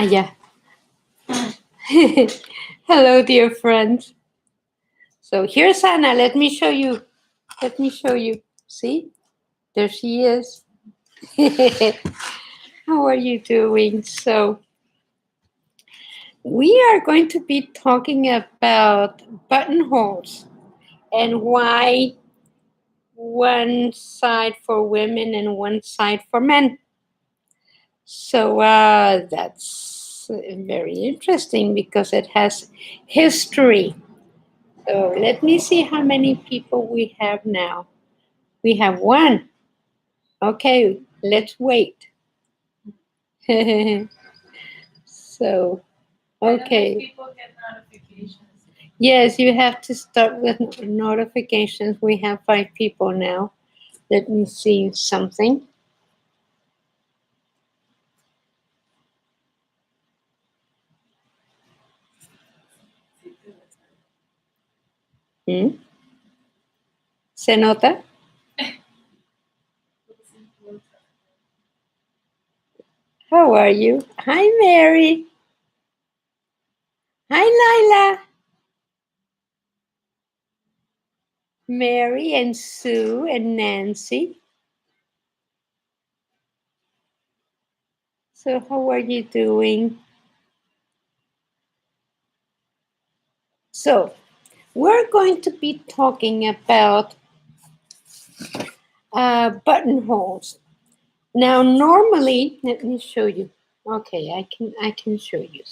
yeah. Hello, dear friends. So here's Anna. Let me show you. Let me show you. See? There she is. How are you doing? So we are going to be talking about buttonholes and why one side for women and one side for men. So that's very interesting because it has history. So let me see how many people we have now. We have one. Okay, let's wait. So, okay. People get notifications. Yes, you have to start with notifications. We have 5 people now. Let me see something. ¿Mm? ¿Se nota? How are you? Hi, Mary. Hi, Lila. Mary and Sue and Nancy. So how are you doing? So we're going to be talking about buttonholes. Now, normally, let me show you. Okay, I can show you.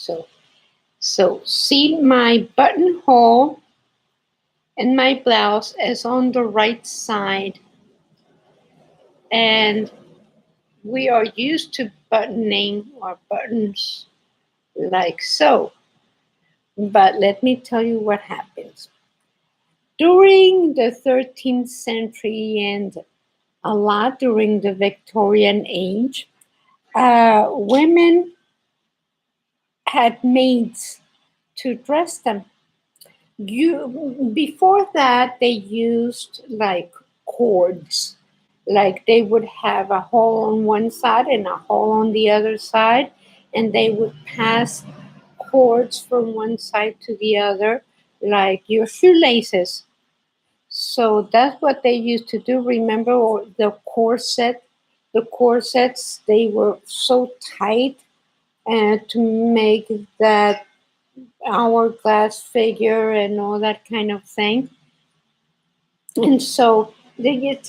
So see my buttonhole and my blouse is on the right side, and we are used to buttoning our buttons like so. But let me tell you what happens. During the 13th century and a lot during the Victorian age, women had maids to dress them. Before that, they used like cords, like they would have a hole on one side and a hole on the other side, and they would pass cords from one side to the other, like your shoelaces. So that's what they used to do. Remember the corset? The corsets, they were so tight to make that hourglass figure and all that kind of thing. And so they get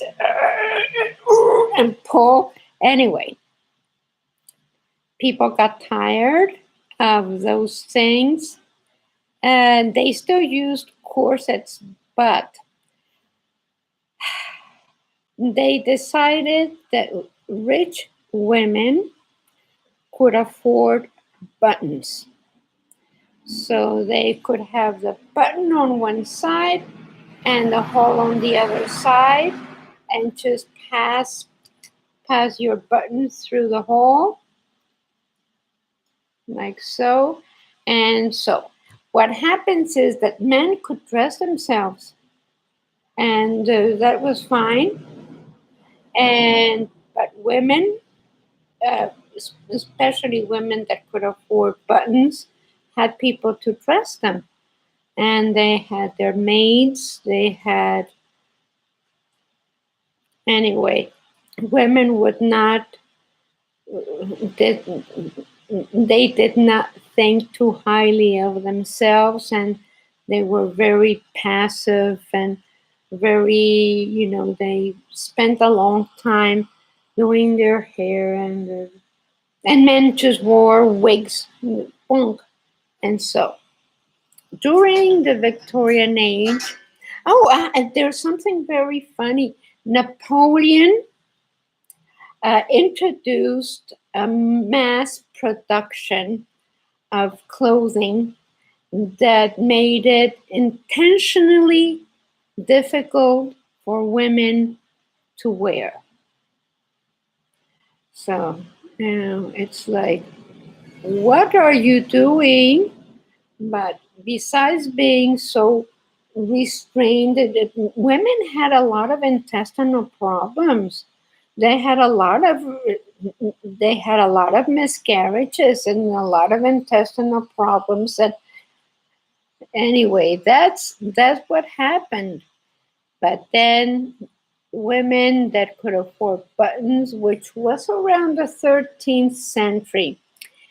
and pull. Anyway, people got tired of those things and they still used corsets, but they decided that rich women could afford buttons. So they could have the button on one side and the hole on the other side and just pass your button through the hole like so. And so what happens is that men could dress themselves and that was fine. And but women, uh, especially women that could afford buttons, had people to dress them. And they had their maids, they had, anyway, women would not, did, they did not think too highly of themselves, and they were very passive and very, they spent a long time doing their hair, and men just wore wigs, punk. And so during the Victorian age, there's something very funny. Napoleon introduced a mass production of clothing that made it intentionally difficult for women to wear. So, it's like, what are you doing? But besides being so restrained, women had a lot of intestinal problems. they had a lot of miscarriages and a lot of intestinal problems. And anyway, that's what happened. But then women that could afford buttons, which was around the 13th century,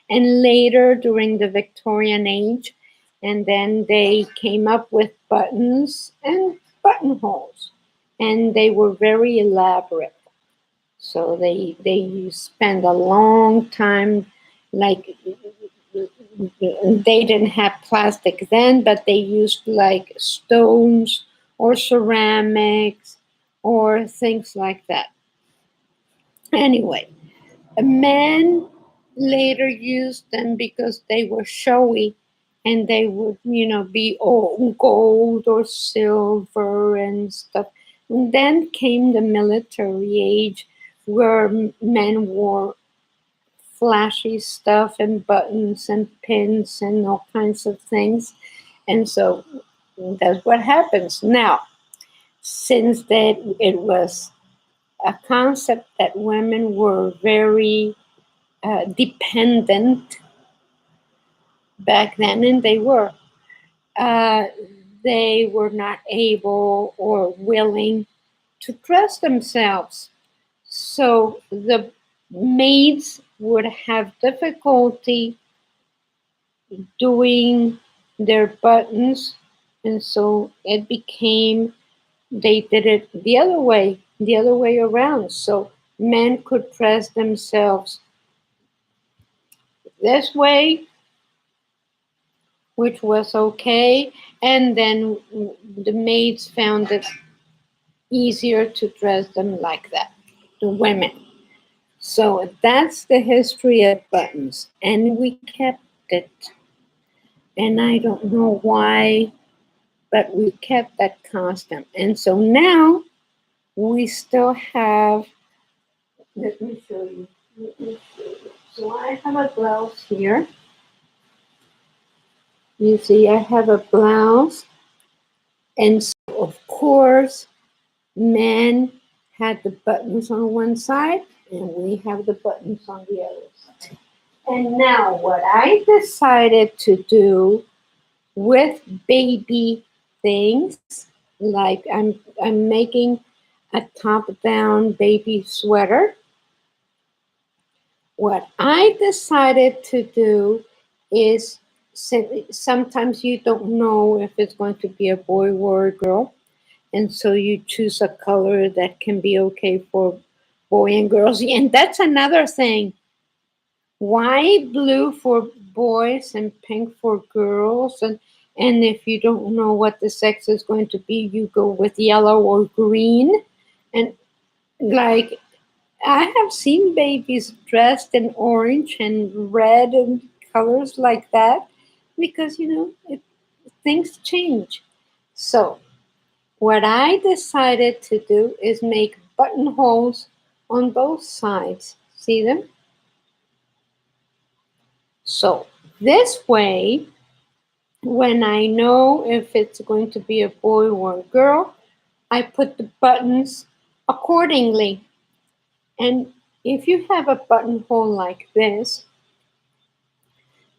and later during the Victorian age, and then they came up with buttons and buttonholes, and they were very elaborate. So they spend a long time, like they didn't have plastic then, but they used like stones or ceramics or things like that. Anyway, men later used them because they were showy and they would, be all gold or silver and stuff. And then came the military age where men wore flashy stuff and buttons and pins and all kinds of things. And so that's what happens. Now, since that it was a concept that women were very dependent back then, and uh, they were not able or willing to dress themselves. So the maids would have difficulty doing their buttons, and so it became they did it the other way around. So men could dress themselves this way, which was okay, and then the maids found it easier to dress them like that, the women. So that's the history of buttons, and we kept it. And I don't know why, but we kept that constant. And so now we still have, let me show you. So I have a blouse here. You see, I have a blouse. And so, of course, men had the buttons on one side, and we have the buttons on the other side. And now, what I decided to do with baby things, like I'm making a top-down baby sweater. What I decided to do is sometimes you don't know if it's going to be a boy or a girl, and so you choose a color that can be okay for boy and girls. And that's another thing. Why blue for boys and pink for girls? And if you don't know what the sex is going to be, you go with yellow or green. And like I have seen babies dressed in orange and red and colors like that because things change. So what I decided to do is make buttonholes on both sides. See them? So this way, when I know if it's going to be a boy or a girl, I put the buttons accordingly. And if you have a buttonhole like this,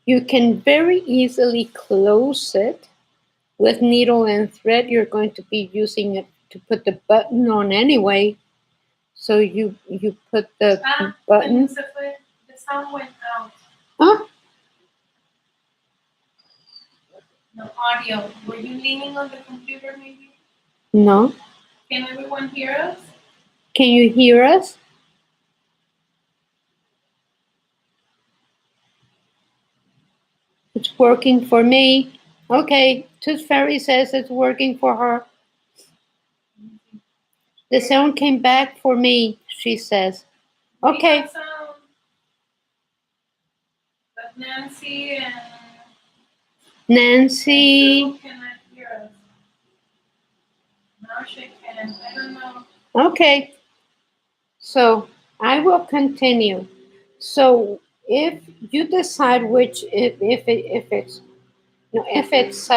you can very easily close it with needle and thread. You're going to be using it to put the button on anyway. So you put the button. The sound went out. Huh? No audio. Were you leaning on the computer maybe? No. Can everyone hear us? Can you hear us? It's working for me. Okay, Tooth Fairy says it's working for her. The sound came back for me, she says. Okay. We have sound, but Nancy and Nancy. cannot hear us. Now she can. I don't know. Okay. So I will continue. So if you decide which, if it's, no, if it's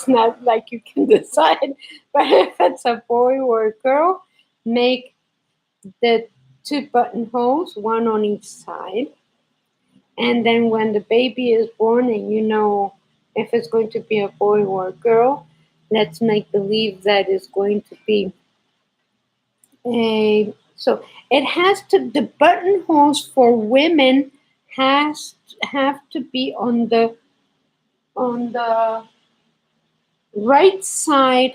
not like you can decide, but if it's a boy or a girl, make the two buttonholes, one on each side. And then when the baby is born and you know if it's going to be a boy or a girl, let's make believe that it's going to be a, so it has to, the buttonholes for women has have to be on the right side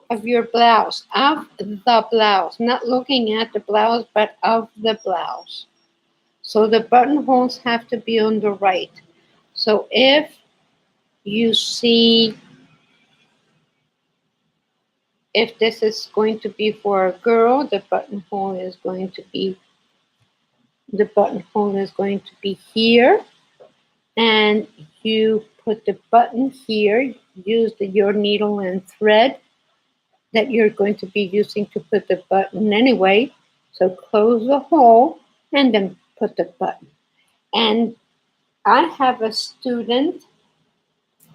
of your blouse, of the blouse, not looking at the blouse, but of the blouse. So the buttonholes have to be on the right. So if you see, if this is going to be for a girl, the buttonhole is going to be here, and you put the button here. Use your needle and thread that you're going to be using to put the button anyway. So close the hole and then put the button. And I have a student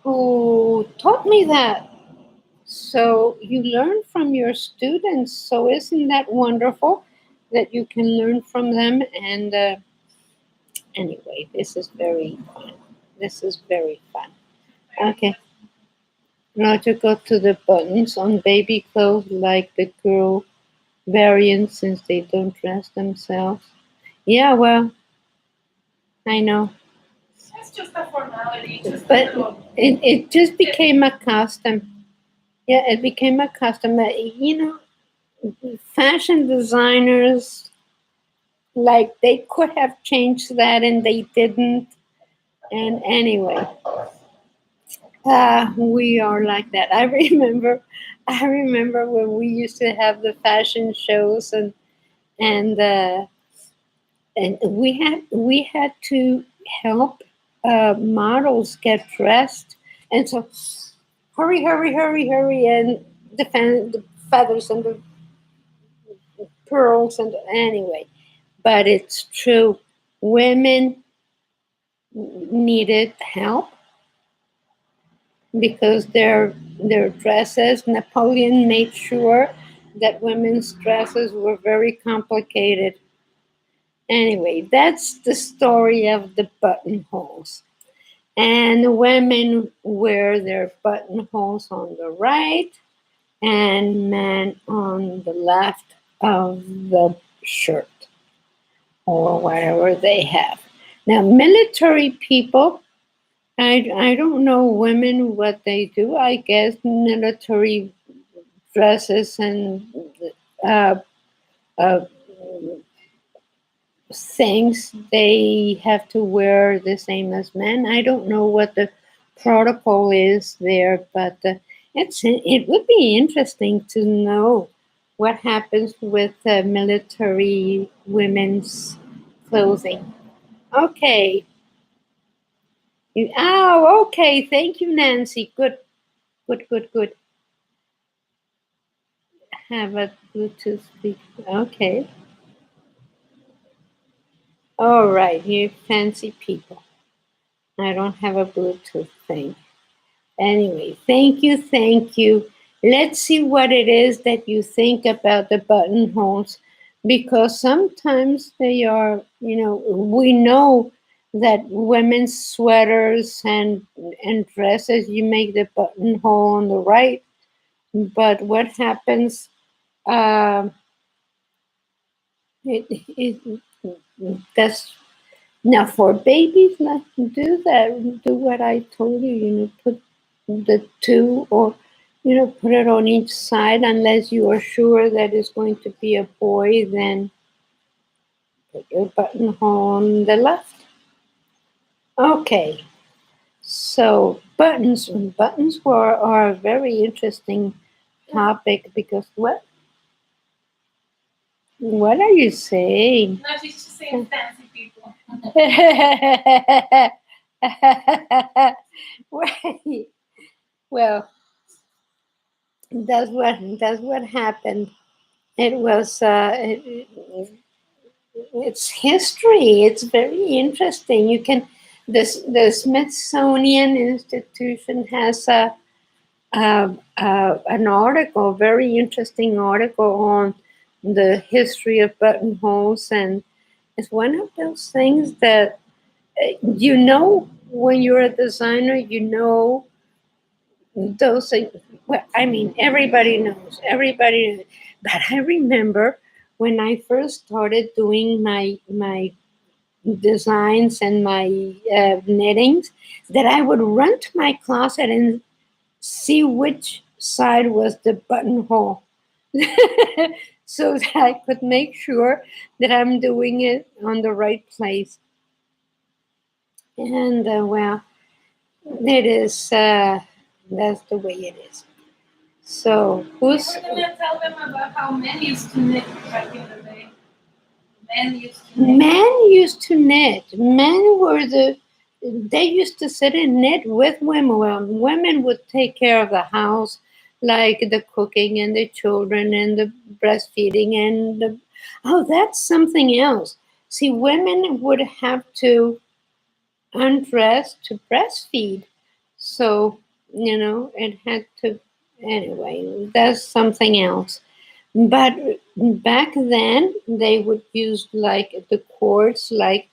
who taught me that. So you learn from your students. So isn't that wonderful that you can learn from them? And anyway, this is very fun. This is very fun. Okay, now to go to the buttons on baby clothes, like the girl variant, since they don't dress themselves. Yeah, well, I know. It's just a formality, just a But little. it just became a custom. Yeah, it became a custom. You know, fashion designers, like, they could have changed that and they didn't. And anyway, we are like that. I remember when we used to have the fashion shows, and and we had to help models get dressed, and so hurry, hurry, hurry, hurry, and the feathers and the pearls, and anyway. But it's true, women needed help because their dresses. Napoleon made sure that women's dresses were very complicated. Anyway, that's the story of the buttonholes. And women wear their buttonholes on the right, and men on the left of the shirt or whatever they have. Now, military people, I don't know women what they do. I guess military dresses and uh, uh, things, they have to wear the same as men. I don't know what the protocol is there, but it would be interesting to know what happens with military women's clothing. Okay. Oh, okay. Thank you, Nancy. Good, good, good, good. Have a Bluetooth speaker. Okay. All right, you fancy people. I don't have a Bluetooth thing. Anyway, thank you, thank you. Let's see what it is that you think about the buttonholes, because sometimes they are, we know that women's sweaters and dresses, you make the buttonhole on the right, but what happens? Um, it that's now for babies. Not do that. Do what I told you. Put the two, or put it on each side, unless you are sure that it's going to be a boy. Then put your buttonhole on the left. Okay. So buttons are a very interesting topic, because what are you saying? No, she's just saying fancy people. Right. Well, that's what happened. It was it's history. It's very interesting. You can the Smithsonian Institution has an article, very interesting article on the history of buttonholes, and it's one of those things that when you're a designer, those things. Well, I mean, everybody knows. But I remember when I first started doing my designs and my knittings, that I would run to my closet and see which side was the buttonhole, so that I could make sure that I'm doing it on the right place. And well, it is. That's the way it is. So You who's were gonna tell them about how men used to knit back in the day. Men used to knit. men used to knit? Men were they used to sit and knit with women. Well, women would take care of the house, like the cooking and the children and the breastfeeding and oh, that's something else. See, women would have to undress to breastfeed. So, it had to, anyway, that's something else. But back then, they would use like the cords, like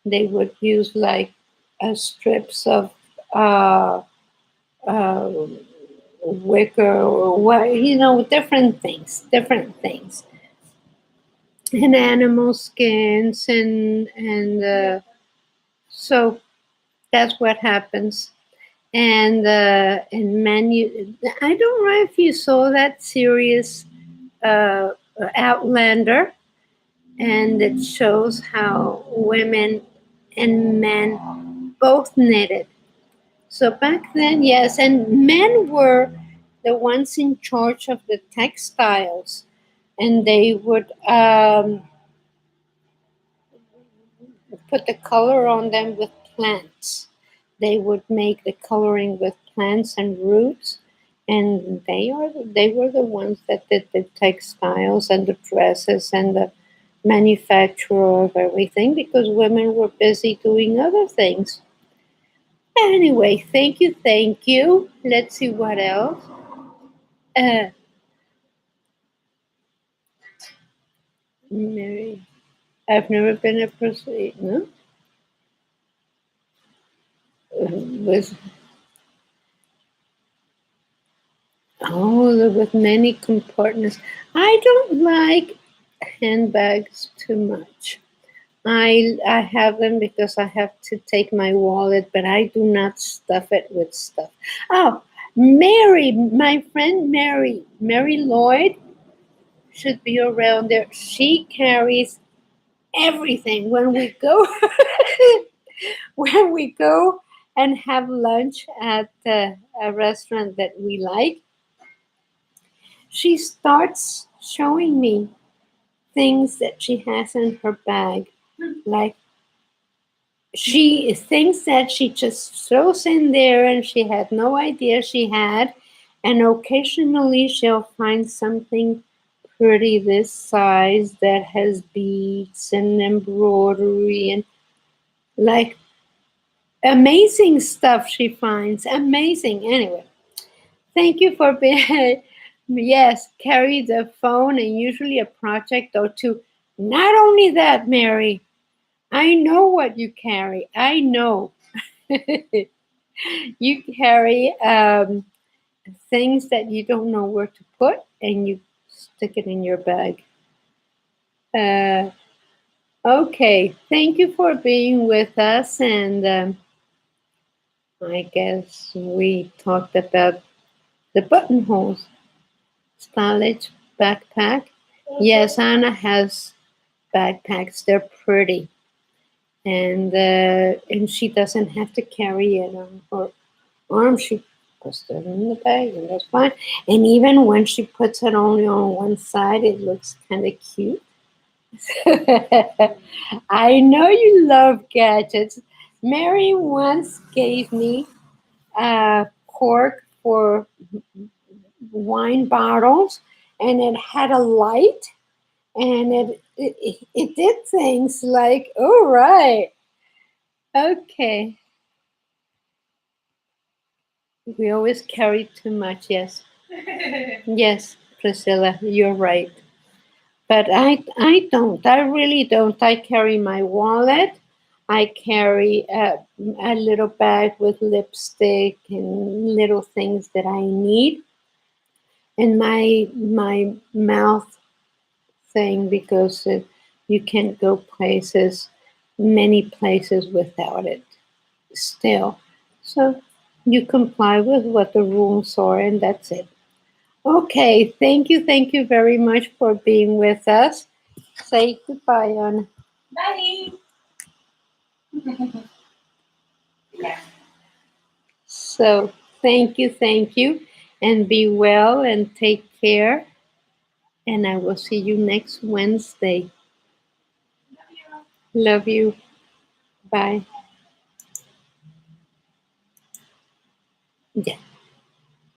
they would use like strips of uh, uh, wicker or what, different things, and animal skins, and so that's what happens. And menu. I don't know if you saw that series, uh, Outlander, and it shows how women and men both knitted. So back then, yes, and men were the ones in charge of the textiles, and they would put the color on them with plants. They would make the coloring with plants and roots, and they were the ones that did the textiles and the dresses and the manufacture of everything, because women were busy doing other things. Anyway, thank you, thank you. Let's see what else. Uh, Mary, I've never been a person, no? With with many compartments. I don't like handbags too much. I have them because I have to take my wallet, but I do not stuff it with stuff. Oh, Mary, my friend Mary Lloyd should be around there. She carries everything when we go when we go and have lunch at a restaurant that we like. She starts showing me things that she has in her bag, like she things that she just throws in there and she had no idea she had, and occasionally she'll find something pretty this size that has beads and embroidery and like amazing stuff she finds. Amazing. Anyway, thank you for being yes, carry the phone and usually a project or two. Not only that, Mary, I know what you carry. I know. You carry things that you don't know where to put and you stick it in your bag. Uh, okay, thank you for being with us. And I guess we talked about the buttonholes, stylish backpack. Yes, Anna has backpacks. They're pretty, and she doesn't have to carry it on her arm. She puts it in the bag, and that's fine. And even when she puts it only on one side, it looks kind of cute. I know you love gadgets. Mary once gave me a cork for wine bottles, and it had a light, and it did things like, oh, right, okay. We always carry too much, yes. Yes, Priscilla, you're right. But I don't. I really don't. I carry my wallet. I carry a little bag with lipstick and little things that I need, and my mouth thing because you can't go places, many places without it. Still, so you comply with what the rules are, and that's it. Okay, thank you very much for being with us. Say goodbye, Anna. Bye. Yeah. So, thank you, and be well and take care. And I will see you next Wednesday. Love you. Love you. Bye. Yeah.